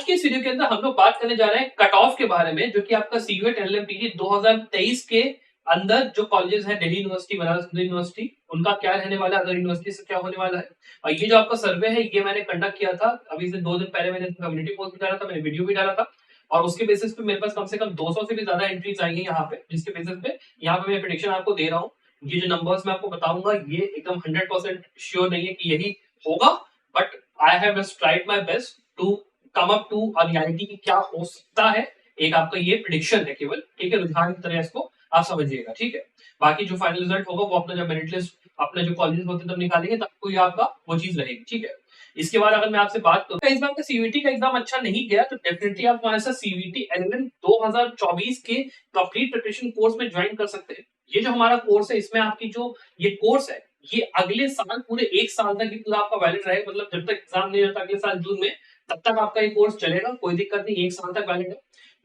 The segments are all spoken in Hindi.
आज के इस वीडियो के अंदर हम लोग बात करने जा रहे हैं कट ऑफ के बारे में, जो कि आपका सीयूएट एलएलएमपीटी 2023 के अंदर जो कॉलेजेस हैं, दिल्ली यूनिवर्सिटी, बनारस हिंदू यूनिवर्सिटी, उनका क्या रहने वाला है, अदर यूनिवर्सिटी से क्या होने वाला है। और ये जो आपका सर्वे है, ये मैंने कंडक्ट किया था अभी से 2 दिन पहले। मैंने कम्युनिटी पोस्ट भी डाला था, मैंने वीडियो भी डाला था, और उसके बेसिस पे मेरे पास कम से कम 200 से भी ज्यादा एंट्रीज आई है यहाँ पे, जिसके बेसिस पे यहाँ पे मैं प्रेडिक्शन आपको दे रहा हूँ। ये जो नंबर्स मैं आपको बताऊंगा, ये एकदम 100% श्योर नहीं है कि यही होगा, but I have tried my best to come up to a reality की क्या हो सकता है। एक आपका ये प्रिडिक्शन है केवल, ठीक है, रुझान की तरह इसको आप समझिएगा, ठीक है। बाकी जो फाइनल रिजल्ट होगा वो अपना जब मेरिट लिस्ट अपने जो कॉलेज होते तब निकालेंगे, तब कोई आपका वो चीज रहेगी, ठीक है। इसके बाद अगर मैं आपसे बात करूं, इस बार का सीवीटी का एग्जाम अच्छा नहीं गया, तो डेफिनेटली आप हमारे साथ सीवीटी एलिमेंट 2024 के कंप्लीट प्रिपरेशन कोर्स में ज्वाइन कर सकते हैं। ये जो हमारा कोर्स है, इसमें आपकी जो ये कोर्स है, ये अगले साल पूरे 1 साल तक पूरा आपका वैलिड रहेगा। मतलब जब तक एग्जाम नहीं रहता अगले साल जून में, तब तक आपका ये कोर्स चलेगा, कोई दिक्कत नहीं, 1 साल तक वैलिड है।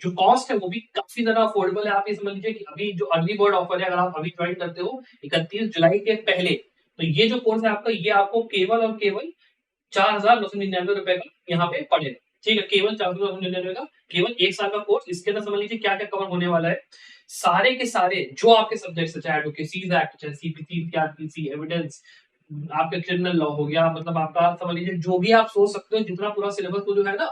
जो कॉस्ट है वो भी काफी ज्यादा अफोर्डेबल है। आप ये समझ लीजिए कि अभी जो अर्ली बर्ड ऑफर है, अगर आप अभी ज्वाइन करते हो 31 जुलाई के पहले, तो ये जो कोर्स है आपका, ये आपको केवल और केवल 4,999 रुपए का यहाँ पे पड़ेगा, ठीक है। केवल 4,999 का केवल 1 साल का कोर्स। इसके अंदर समझ लीजिए क्या क्या कवर होने वाला है। सारे के सारे जो आपके सब्जेक्ट्स है, चाहे एडवोकेसीज एक्ट, चाहे सीपीसी, सीआरपीसी, एविडेंस, आपके क्रिमिनल लॉ हो गया, मतलब आपका समझ लीजिए जो भी आप सोच सकते हो, जितना पूरा सिलेबस को जो है ना,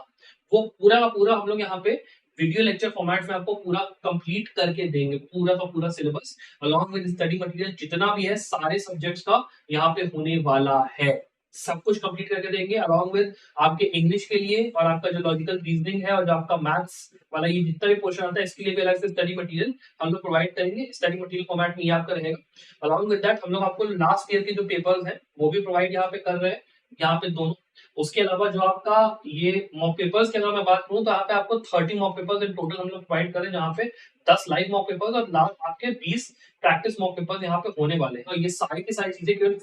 वो पूरा का पूरा हम लोग यहाँ पे वीडियो लेक्चर फॉर्मेट में आपको पूरा कंप्लीट करके देंगे। पूरा का पूरा syllabus along with study material जितना भी है, सारे सब्जेक्ट्स का यहाँ पे होने वाला है। सब कुछ कंप्लीट करके देंगे, अलॉन्ग विद आपके इंग्लिश के लिए और आपका जो लॉजिकल रीजनिंग है और जो आपका मैथ्स वाला ये जितना भी पोर्शन आता है, इसके लिए भी अलग से स्टडी मटेरियल हम लोग प्रोवाइड करेंगे। स्टडी मटेरियल फॉर्मेट में ये आपका रहेगा। अलॉन्ग विद दैट हम लोग आपको लास्ट ईयर के जो पेपर्स हैं वो भी प्रोवाइड यहाँ पे कर रहे हैं, यहाँ पे दोनों। उसके अलावा जो आपका ये मॉक पेपर्स की अगर मैं बात करूं, तो यहाँ पे आपको 30 मॉक पेपर्स इन टोटल हम लोग प्रोवाइड करें, जहाँ पे 10 लाइव मॉक पेपर्स और लास्ट आपके 20 प्रैक्टिस मॉक पेपर्स यहाँ पे होने वाले हैं। और ये सारी की सारी चीजें केवल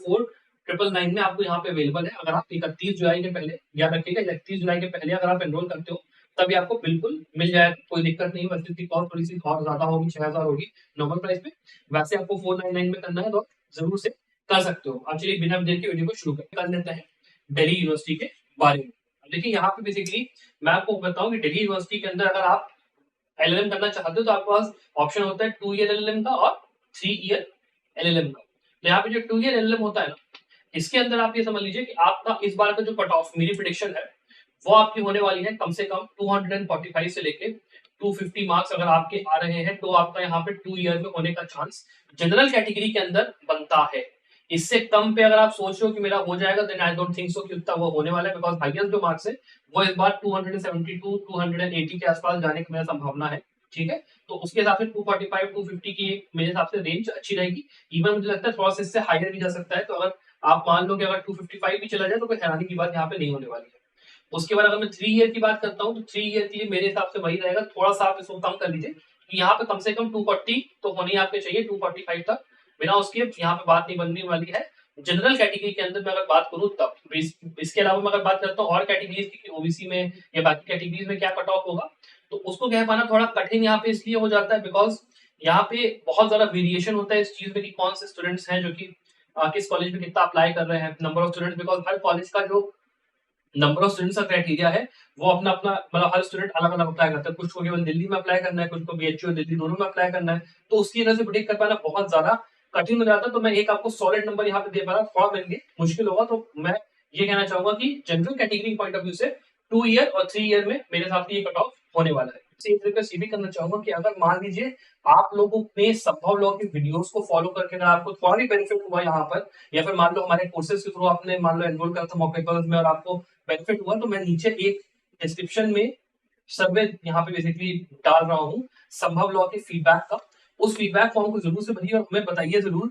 4999 में आपको यहाँ पे अवेलेबल है। अगर आप 31 जुलाई के पहले, याद रखिएगा 31 जुलाई के पहले अगर आप एनरोल करते हो, तभी आपको बिल्कुल मिल जाएगा, कोई दिक्कत नहीं। वैसे इसकी कॉस्ट थोड़ी सी और ज्यादा होगी, 6000 होगी नॉर्मल प्राइस पे। वैसे आपको 499 में करना है तो जरूर से कर सकते हो। अब चलिए बिना देर के वीडियो को शुरू कर लेते हैं दिल्ली यूनिवर्सिटी के बारे में। देखिए यहाँ पे बेसिकली मैं आपको बताऊं कि दिल्ली यूनिवर्सिटी के अंदर अगर आप एलएलएम करना चाहते हो, तो आपके पास ऑप्शन होता है 2 ईयर एलएलएम का और 3 ईयर एलएलएम का। तो यहाँ पे जो 2 ईयर एलएलएम होता है ना, इसके अंदर आप ये समझ लीजिए कि आपका इस बार का जो कट ऑफ, मेरी प्रेडिक्शन है, वो आपकी होने वाली है कम से कम 245 से लेके 250 मार्क्स अगर आपके आ रहे हैं, तो आपका यहाँ पे 2 ईयर में होने का चांस जनरल कैटेगरी के अंदर बनता है। इससे कम पे अगर आप सोच रहे हो कि मेरा हो जाएगा, then I don't think so कि उतना वो होने वाला है, बिकॉज हाईएस्ट जो मार्क्स है वो इस बार 272 280 के आसपास जाने की मेरा संभावना है, ठीक है। तो उसके हिसाब से 245 250 की मेरे हिसाब से रेंज अच्छी रहेगी। इवन मुझे लगता है थोड़ा सा इससे हायर भी जा सकता है। तो अगर आप मान लो कि अगर 255 भी चला जाए, तो कोई हैरानी की बात यहाँ पे नहीं होने वाली है। उसके बाद अगर मैं 3 ईयर की बात करता हूँ, तो 3 ईयर के लिए मेरे हिसाब से वही रहेगा। थोड़ा सा आप इसको कम कर लीजिए कि यहाँ पे कम से कम 240 तो होने आपके चाहिए, 245 तक, बिना उसके यहाँ पे बात नहीं बनने वाली है। जनरल कैटेगरी के अंदर मैं अगर बात करूँ तब, इसके अलावा मैं अगर बात करता हूँ और कैटेगरीज की, ओबीसी में या बाकी कैटेगरीज में क्या कट ऑफ होगा, तो उसको कह पाना थोड़ा कठिन यहाँ पे इसलिए हो जाता है, बिकॉज यहाँ पे बहुत ज्यादा वेरिएशन होता है इस चीज में कि कौन से स्टूडेंट्स हैं जो कि किस कॉलेज में कितना अप्लाई कर रहे हैं, number of students. Because her college का जो नंबर ऑफ स्टूडेंट्स का क्राइटेरिया है, वो अपना अपना, मतलब हर स्टूडेंट अलग अलग अप्लाई करता है। कुछ को केवल दिल्ली में अप्लाई करना है, कुछ को बीएचयू दिल्ली दोनों में अप्लाई करना है। तो उसकी वजह से प्रेडिक्ट कर पाना बहुत ज्यादा कठिन हो जाता है। तो मैं एक आपको सॉलिड नंबर यहाँ पे दे पा रहा, थोड़ा मेरे लिए मुश्किल होगा। तो मैं ये कहना चाहूंगा कि general category point of view से 2 ईयर और 3 ईयर में मेरे हिसाब से ये कट ऑफ होने वाला है। एक रिक्वेस्ट ये भी करना चाहूंगा कि अगर मान लीजिए आप लोगों ने संभव लॉ की वीडियोस को फॉलो करके अगर आपको थोड़ा भी बेनिफिट हुआ यहाँ पर, या फिर मान लो हमारे कोर्सेज के थ्रू आपने मान लो एनरोल करा था मॉक पेपर्स में और आपको बेनिफिट हुआ, तो मैं नीचे एक डिस्क्रिप्शन में सर्वे यहाँ पे बेसिकली डाल रहा हूँ संभव लॉ के फीडबैक का। उस फीडबैक फॉर्म को जरूर से भरिए और हमें बताइए जरूर,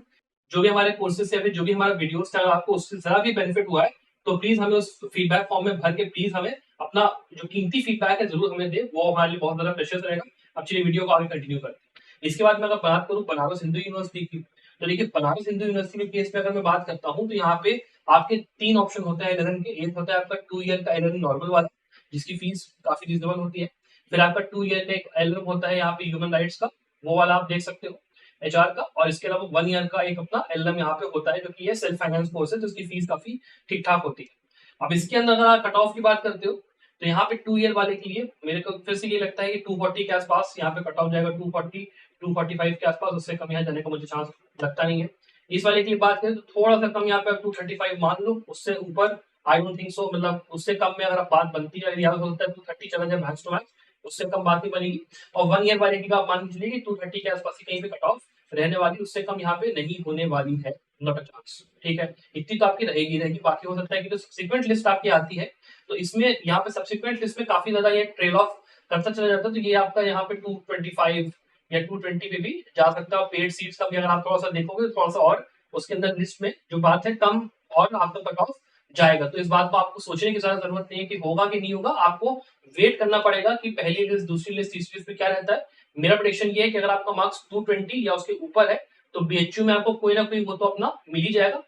जो भी हमारे कोर्सेज से, जो भी हमारा वीडियोस था, अगर आपको उससे जरा भी बेनिफिट हुआ है, तो प्लीज हमें उस फीडबैक फॉर्म में भर के प्लीज हमें अपना जो कीमती फीडबैक है जरूर हमें दे, वो हमारे लिए बहुत ज्यादा प्रेशियस रहेगा। अब चलिए वीडियो को आगे कंटिन्यू करते हैं। इसके बाद मैं अगर बात करूँ बनारस हिंदू यूनिवर्सिटी की, तो देखिए बनारस हिंदू यूनिवर्सिटी के केस में अगर मैं बात करता हूँ, तो यहाँ पे आपके 3 ऑप्शन होते हैं एलएलएम के। एक होता है आपका 2 ईयर का एलएलएम नॉर्मल वाला, जिसकी फीस काफी रिजनेबल होती है। फिर आपका 2 ईयर का एक एलएलएम होता है यहाँ पे ह्यूमन राइट्स का, वो वाला आप देख सकते हो, एचआर का। और इसके अलावा 1 ईयर का एक अपना एलएलएम यहाँ पे होता है, जो कि ये सेल्फ फाइनेंस कोर्स है, जिसकी फीस काफी ठीक ठाक होती है। अब इसके अंदर अगर आप कट ऑफ की बात करते हो, तो यहाँ पे 2 ईयर वाले के लिए मेरे को फिर से ये लगता है कि 240 के आसपास यहाँ पे कट ऑफ जाएगा, 240 245 के आसपास, उससे कम यहाँ जाने का मुझे चांस लगता नहीं है। इस वाले की बात करें तो थोड़ा सा कम यहाँ पे 235 मान लो, उससे ऊपर आई डोंट थिंक सो, मतलब उससे कम में अगर आप बात बनती है या हो सकता है 230 चला जाए मैक्स टू मैक्स, उससे कम बात नहीं बनेगी। और 1 ईयर वाले की आप मान के चलिए कि 230 के आसपास ही कहीं पे कट ऑफ रहने वाली, उससे कम यहाँ पे नहीं होने वाली है, नॉट अ चांस। ठीक है, इतनी तो आपकी रहेगी। बाकी हो सकता है कि जो सब्सिक्वेंट लिस्ट आपकी आती है तो इसमें यहाँ पे सब्सिक्वेंट लिस्ट में काफी ज्यादा ये ट्रेल ऑफ करता चला जाता है, तो ये आपका यहाँ पे 225 या 220 पे भी जा सकता है। पेड सीट्स का भी अगर आप थोड़ा सा देखोगे तो थोड़ा सा और उसके अंदर लिस्ट में जो बात है कम और आपका कट ऑफ जाएगा। तो इस बात को आपको सोचने की ज्यादा जरूरत नहीं है कि होगा कि नहीं होगा, आपको वेट करना पड़ेगा कि पहली लिस्ट, दूसरी लिस्ट, तीसरी लिस्ट में क्या रहता है। मेरा प्रेडिक्शन ये है कि अगर आपका मार्क्स 220 या उसके ऊपर है तो बीएचयू में आपको कोई ना कोई वो तो अपना मिल ही जाएगा,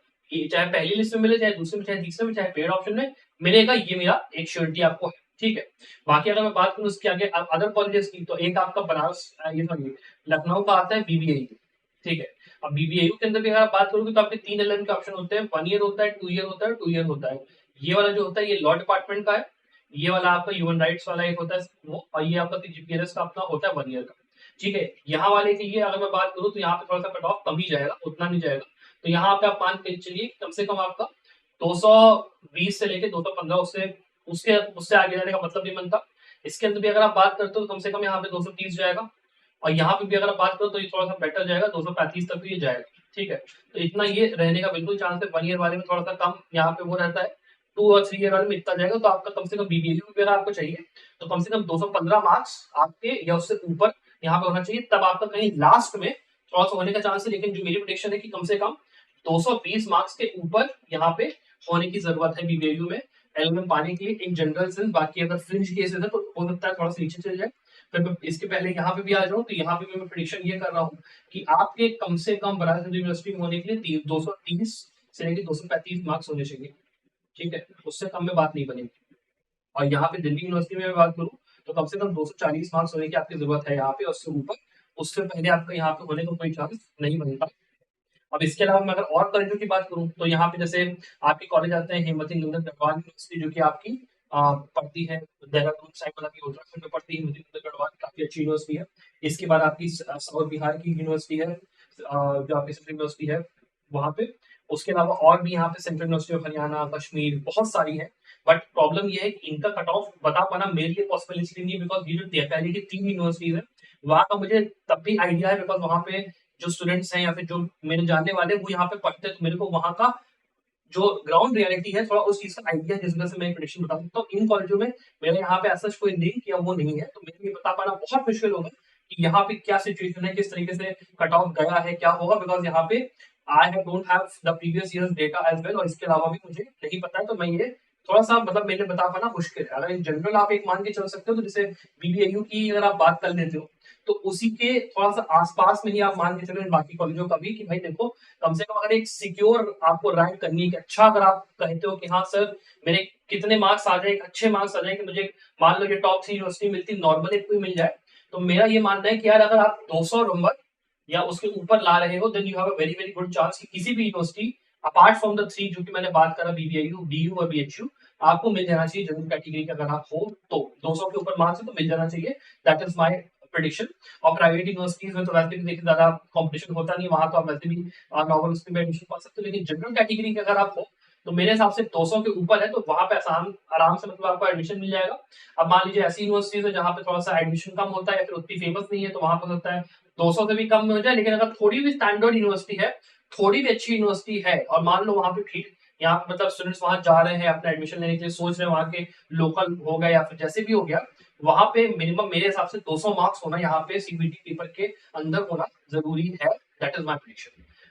चाहे पहली लिस्ट में मिले, चाहे दूसरे में, चाहे तीसरे में, चाहे पेड ऑप्शन में मिलेगा, ये मेरा एक श्योरिटी आपको है। ठीक है, बाकी अगर मैं बात करूं उसके आगे अदर कॉलेजेस की, तो एक आपका बनारस, ये सॉरी लखनऊ का आता है बीबीएयू। ठीक है, अब बीबीएयू के अंदर भी अगर आप बात करोगे तो आपके 3 एलएम के ऑप्शन होते हैं, 1 ईयर होता है, 2 ईयर होता है, 2 ईयर होता है। ये वाला जो होता है ये लॉ डिपार्टमेंट का है, ये वाला आपका ह्यूमन राइट्स वाला एक होता है वो, और ये आपका जीपीएस का अपना होता है 1 ईयर का। ठीक है, यहाँ वाले के लिए अगर मैं बात करूँ तो यहाँ पे थोड़ा सा कट ऑफ कम ही जाएगा, उतना नहीं जाएगा। तो यहाँ पे आप मान के चलिए कम से कम आपका 220 से लेके 215, उससे उसके उससे आगे जाने का मतलब नहीं बनता। इसके अंदर भी अगर आप बात करते हो तो कम से कम यहाँ पे 230 जाएगा, और यहाँ पे भी अगर आप बात करो तो ये थोड़ा सा बेटर जाएगा, 235 तक भी ये जाएगा। ठीक है, तो इतना ये रहने का बिल्कुल चांस है। 1 ईयर वाले में थोड़ा सा कम यहाँ पे वो रहता है, 2 और 3 ईयर वाले में इतना जाएगा। तो आपका कम से कम बीबीएयू भी अगर आपको चाहिए तो कम से कम 215 मार्क्स आपके या उससे ऊपर यहाँ पे होना चाहिए, तब आपका कहीं लास्ट में थोड़ा सा होने का चांस है। लेकिन जो मेरी प्रेडिक्शन है कि कम से कम 220 मार्क्स के ऊपर यहाँ पे होने की जरूरत है बीबीएयू में एलएलएम पाने के लिए, एक जनरल सेंस। बाकी अगर फ्रिंज केसेस है तो हो सकता है थोड़ा सा नीचे चले जाए। फिर मैं इसके पहले यहाँ पे भी आ जाऊँ तो यहाँ पे भी मैं प्रेडिक्शन ये कर रहा हूँ कि आपके कम से कम बनारस हिंदू यूनिवर्सिटी में होने के लिए 230 से लेकर 235 मार्क्स होने चाहिए। ठीक है, उससे कम में बात नहीं बनेगी। और यहाँ पे दिल्ली यूनिवर्सिटी में मैं बात करूँ तो कम से कम 240 मार्क्स होने की आपकी जरूरत है यहाँ पे, उससे ऊपर उससे पहले आपका यहाँ पे होने का कोई चांस नहीं बनता। अब इसके अलावा मैं अगर और कॉलेजों की बात करूँ तो यहाँ पे जैसे आपके कॉलेज आते हैं हिम्मती नंदन गढ़वाल यूनिवर्सिटी, जो कि आपकी पड़ती है देहरादून साइड, मतलब की उत्तराखंड में पड़ती है। हिम्मती नंदन गढ़वाल काफी अच्छी यूनिवर्सिटी है। इसके बाद आपकी साउथ बिहार की यूनिवर्सिटी है, जो आपकी सेंट्रल यूनिवर्सिटी है वहाँ पे। उसके अलावा और भी यहाँ पे central university of Haryana, Kashmir, बहुत सारी है। बट प्रॉब्लम ये है कि इनका कट ऑफ बता पाना मेरे लिए पॉसिबल इसलिए नहीं है बिकॉज ये जो पहले की 3 यूनिवर्सिटीज है वहाँ का मुझे तब भी आइडिया है, बिकॉज वहाँ पे जो स्टूडेंट्स हैं या फिर जो मेरे जानने वाले वो यहाँ पे पढ़ते हैं, तो मेरे को वहाँ का जो ग्राउंड रियलिटी है थोड़ा उस चीज का आइडिया, जिस वजह से मैं प्रेडिक्शन बता सकता हूँ। इन कॉलेजों में मेरे यहाँ पे ऐसा कोई लिंक या वो नहीं है, तो मेरे लिए बता पाना बहुत मुश्किल होगा कि यहाँ पे क्या सिचुएशन है, किस तरीके से कट ऑफ गया है, क्या होगा, बिकॉज यहाँ पे I have don't have the previous years data as well, और इसके अलावा भी मुझे नहीं पता है। तो मैं ये थोड़ा सा मतलब मेरे लिए बता पाना मुश्किल है। अगर इन जनरल आप एक मान के चल सकते हो तो जैसे बीबीएयू की अगर आप बात कर लेते हो तो उसी के थोड़ा सा आसपास में ही आप मान के चलो इन बाकी कॉलेजों का भी, कि भाई देखो कम से कम अगर एक सिक्योर आपको रैंक करनी है कि अच्छा, अगर आप कहते हो कि हाँ सर मेरे कितने मार्क्स आ जाए, अच्छे मार्क्स आ जाए कि मुझे मान लो ये टॉप 3 यूनिवर्सिटी मिलती, नॉर्मल एक कोई मिल जाए, तो मेरा ये मानना है कि यार अगर आप 200 नंबर या उसके ऊपर ला रहे हो then you have a very very good chance कि किसी भी यूनिवर्सिटी अपार्ट फ्रॉम द 3 जो कि मैंने बात करा, बीबीएयू, डीयू और बीएचयू, आपको मिल जाना चाहिए। जनरल कैटेगरी का अगर आप हो तो 200 के ऊपर मार्क्स है तो मिल जाना चाहिए, दैट इज माय प्रेडिक्शन। और प्राइवेट यूनिवर्सिटीज में तो वैसे भी देखिए ज्यादा कंपटीशन होता नहीं, वहां तो आप वैसे भी नॉर्मल उसमें एडमिशन पा सकते हो। लेकिन जनरल कैटेगरी के अगर आप हो तो मेरे हिसाब से 200 के ऊपर है तो वहां पे आसान आराम से मतलब आपको एडमिशन मिल जाएगा। अब मान लीजिए ऐसी यूनिवर्सिटीज है जहाँ पे थोड़ा सा एडमिशन कम होता है या फिर उतनी फेमस नहीं है, तो वहां पर हो सकता है 200 से भी कम में हो जाए। लेकिन अगर थोड़ी भी स्टैंडर्ड यूनिवर्सिटी है, थोड़ी भी अच्छी यूनिवर्सिटी है, और मान लो वहां पे भीड़, यहाँ पे मतलब स्टूडेंट्स वहां जा रहे हैं अपना एडमिशन लेने के लिए, सोच रहे हैं वहां के लोकल हो गए या फिर जैसे भी हो गया, वहां पे मिनिमम मेरे हिसाब से 200 मार्क्स होना यहाँ पे सीबीटी पेपर के अंदर होना जरूरी है। That is my prediction.